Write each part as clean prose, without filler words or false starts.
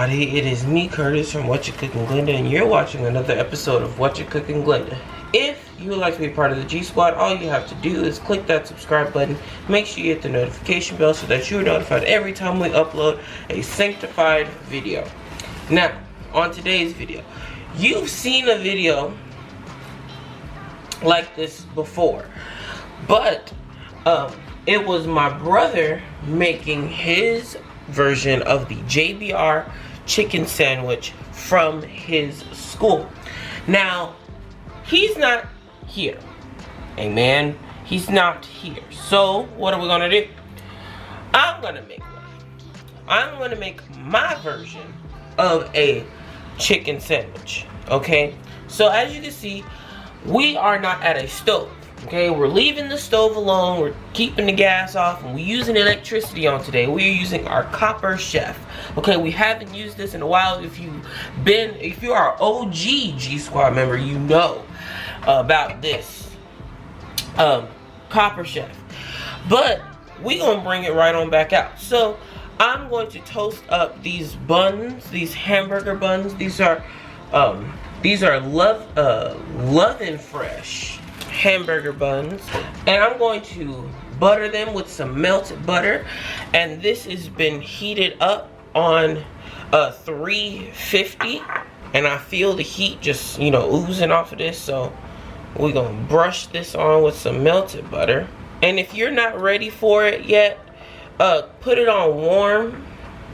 everybody, it is me, Curtis, from Whatcha Cookin Glenda, and you're watching another episode of Whatcha Cookin Glenda. If you would like to be part of the G Squad, all you have to do is click that subscribe button. Make sure you hit the notification bell so that you're notified every time we upload a sanctified video. Now, on today's video, you've seen a video like this before, but it was my brother making his version of the JBR chicken sandwich from his school. Now, he's not here. Amen. He's not here. So, what are we gonna do? I'm gonna make one. I'm gonna make my version of a chicken sandwich. Okay? So, as you can see, we are not at a stove. Okay, we're leaving the stove alone, we're keeping the gas off, and we're using electricity on today. We're using our copper chef. Okay, we haven't used this in a while. If you are an OG G Squad member, you know about this copper chef. But we're gonna bring it right on back out. So I'm going to toast up these buns, these hamburger buns. These are Love and Fresh hamburger buns, and I'm going to butter them with some melted butter, and this has been heated up on 350, and I feel the heat just oozing off of this. So we're gonna brush this on with some melted butter, and if you're not ready for it yet, put it on warm.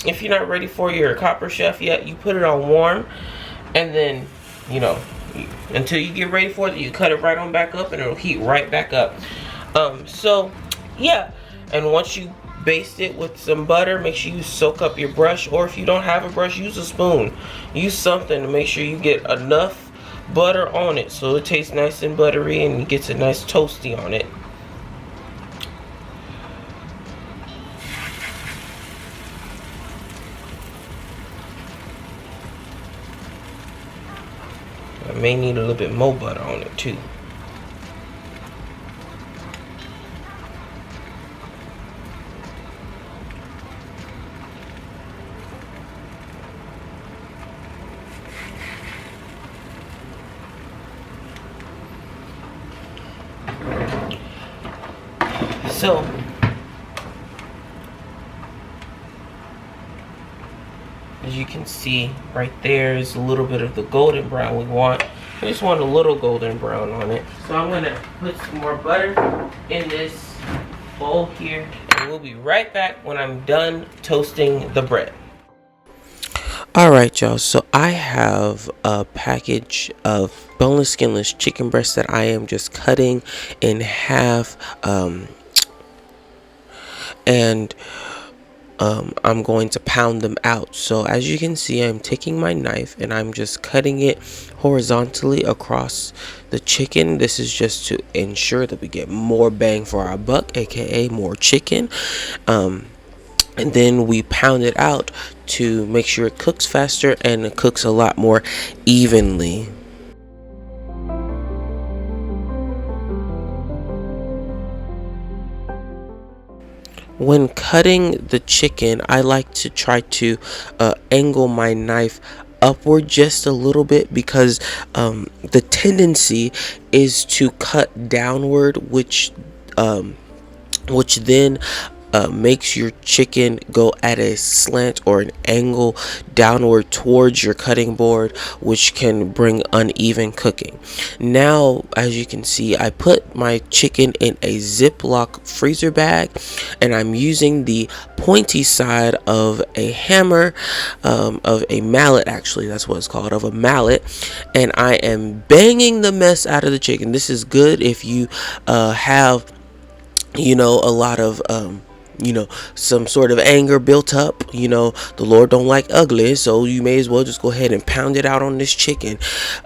If you're not ready for your copper chef yet, you put it on warm, and then until you get ready for it, you cut it right on back up and it'll heat right back up. So yeah, and once you baste it with some butter, make sure you soak up your brush, or if you don't have a brush, use a spoon. Use something to make sure you get enough butter on it so it tastes nice and buttery and it gets a nice toasty on it. I may need a little bit more butter on it too. So as you can see right there is a little bit of the golden brown we want. We just want a little golden brown on it. So I'm gonna put some more butter in this bowl here, and we'll be right back when I'm done toasting the bread. Alright, y'all, so I have a package of boneless skinless chicken breasts that I am just cutting in half, and I'm going to pound them out. So as you can see, I'm taking my knife and I'm just cutting it horizontally across the chicken. This is just to ensure that we get more bang for our buck, aka more chicken. And then we pound it out to make sure it cooks faster and it cooks a lot more evenly. When cutting the chicken, I like to try to angle my knife upward just a little bit, because the tendency is to cut downward, which then makes your chicken go at a slant or an angle downward towards your cutting board, which can bring uneven cooking. Now, as you can see, I put my chicken in a Ziploc freezer bag, and I'm using the pointy side of a hammer, of a mallet, actually that's what it's called, of a mallet, and I am banging the mess out of the chicken. This is good if you have a lot of some sort of anger built up. The Lord don't like ugly, so you may as well just go ahead and pound it out on this chicken.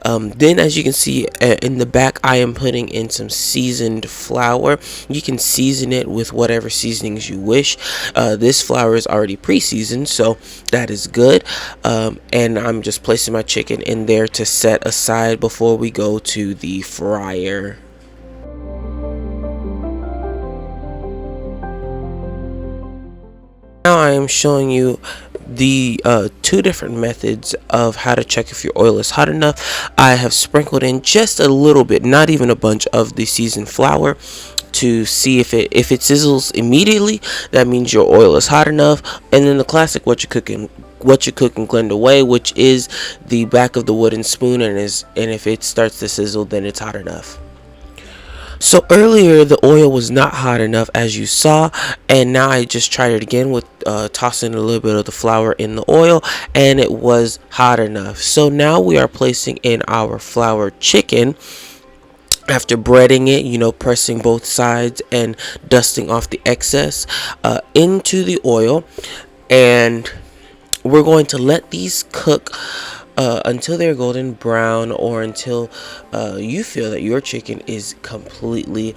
Then, as you can see in the back, I am putting in some seasoned flour. You can season it with whatever seasonings you wish. This flour is already pre-seasoned, so that is good. And I'm just placing my chicken in there to set aside before we go to the fryer. Now I am showing you the two different methods of how to check if your oil is hot enough. I have sprinkled in just a little bit, not even a bunch, of the seasoned flour to see if it sizzles immediately. That means your oil is hot enough. And then the classic Whatcha Cookin Glenda way, which is the back of the wooden spoon, and if it starts to sizzle, then it's hot enough. So earlier the oil was not hot enough, as you saw, and now I just tried it again with tossing a little bit of the flour in the oil, and it was hot enough. So now we are placing in our floured chicken after breading it, pressing both sides and dusting off the excess into the oil, and we're going to let these cook until they're golden brown, or until you feel that your chicken is completely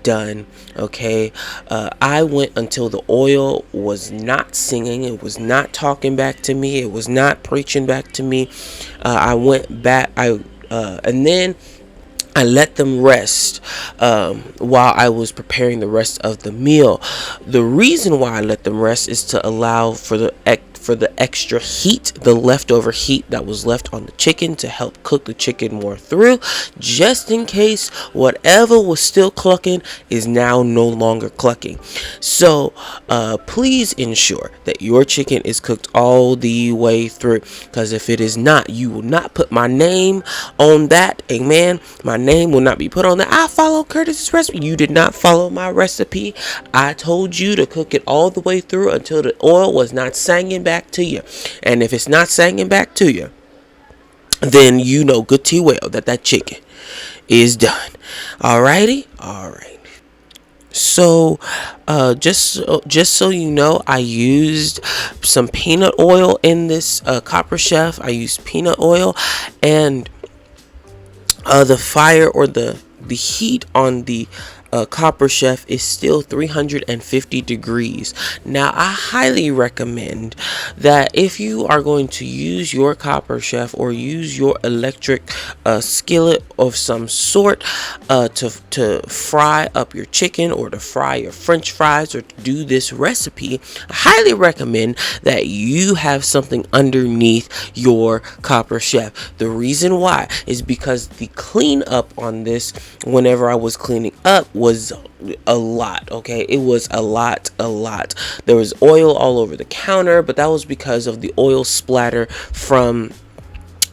done. Okay, I went until the oil was not singing, it was not talking back to me, it was not preaching back to me. I went back, and then I let them rest while I was preparing the rest of the meal. The reason why I let them rest is to allow for the extra heat, the leftover heat that was left on the chicken, to help cook the chicken more through, just in case whatever was still clucking is now no longer clucking. So please ensure that your chicken is cooked all the way through, because if it is not, you will not put my name on that. Amen. My name will not be put on that. I follow Curtis's recipe. You did not follow my recipe. I told you to cook it all the way through until the oil was not singing back to you. And if it's not singing back to you, then you know good T well that chicken is done. Alrighty? Alright. So just so you know, I used some peanut oil in this Copper Chef. I used peanut oil, and the fire, or the heat on the Copper Chef is still 350 degrees. Now, I highly recommend that if you are going to use your Copper Chef, or use your electric skillet of some sort to fry up your chicken, or to fry your French fries, or to do this recipe, I highly recommend that you have something underneath your Copper Chef. The reason why is because the cleanup on this, whenever I was cleaning up, was a lot. Okay, it was a lot. There was oil all over the counter, but that was because of the oil splatter from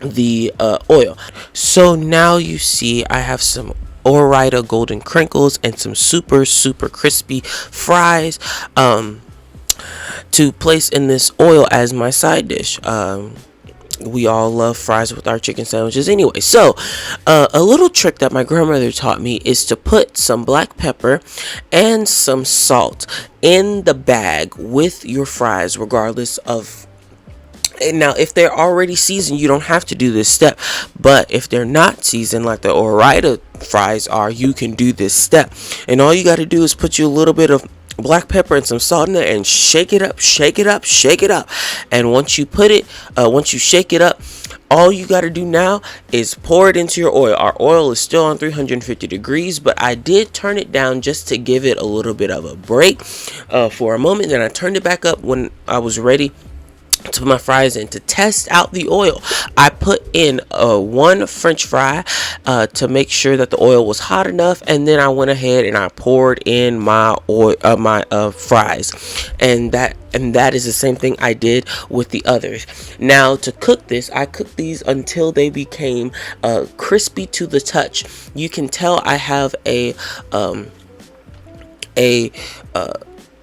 the oil. So now you see I have some Ore-Ida golden crinkles and some super crispy fries to place in this oil as my side dish. We all love fries with our chicken sandwiches anyway. So a little trick that my grandmother taught me is to put some black pepper and some salt in the bag with your fries, regardless of. Now, if they're already seasoned, you don't have to do this step. But if they're not seasoned, like the Ore-Ida fries are, you can do this step. And all you got to do is put you a little bit of black pepper and some salt in there, and shake it up. And once you shake it up, all you got to do now is pour it into your oil. Our oil is still on 350 degrees, but I did turn it down just to give it a little bit of a break for a moment. Then I turned it back up when I was ready to put my fries in to test out the oil. I put in one French fry to make sure that the oil was hot enough, and then I went ahead and I poured in my oil, my fries, and that is the same thing I did with the others. Now, to cook this, I cooked these until they became crispy to the touch. You can tell I have a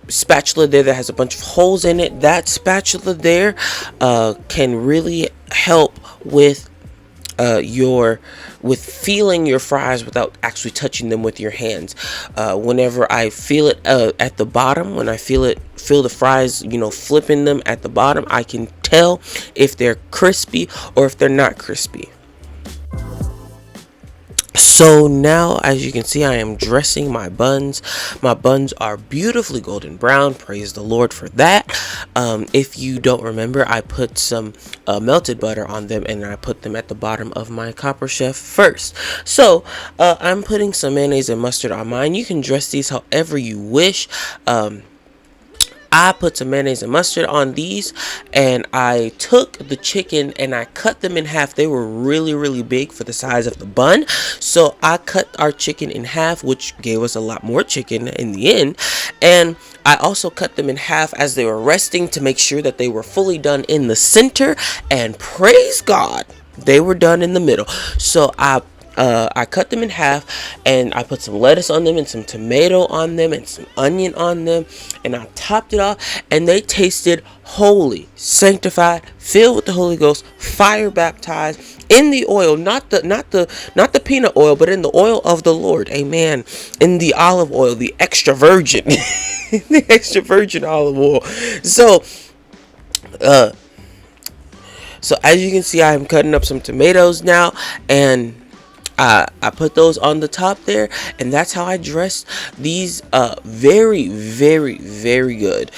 spatula there that has a bunch of holes in it. That spatula there can really help with feeling your fries without actually touching them with your hands. Whenever I feel it at the bottom, when I feel the fries, flipping them at the bottom, I can tell if they're crispy or if they're not crispy. So now, as you can see, I am dressing my buns. My buns are beautifully golden brown. Praise the Lord for that. If you don't remember, I put some melted butter on them, and I put them at the bottom of my Copper Chef first. So I'm putting some mayonnaise and mustard on mine. You can dress these however you wish. I put some mayonnaise and mustard on these, and I took the chicken and I cut them in half. They were really big for the size of the bun, so I cut our chicken in half, which gave us a lot more chicken in the end. And I also cut them in half as they were resting to make sure that they were fully done in the center, and praise God, they were done in the middle. So I cut them in half, and I put some lettuce on them and some tomato on them and some onion on them, and I topped it off, and they tasted holy, sanctified, filled with the Holy Ghost, fire baptized in the oil, not the peanut oil, but in the oil of the Lord. Amen. In the olive oil, the extra virgin, the extra virgin olive oil. So as you can see, I am cutting up some tomatoes now, and I put those on the top there, and that's how I dressed these very good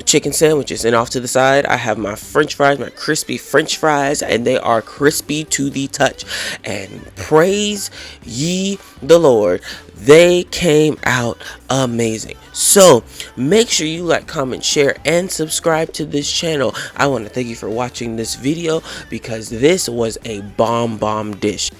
chicken sandwiches. And off to the side, I have my french fries, my crispy french fries, and they are crispy to the touch. And praise ye the Lord, they came out amazing. So make sure you like, comment, share, and subscribe to this channel. I want to thank you for watching this video, because this was a bomb dish.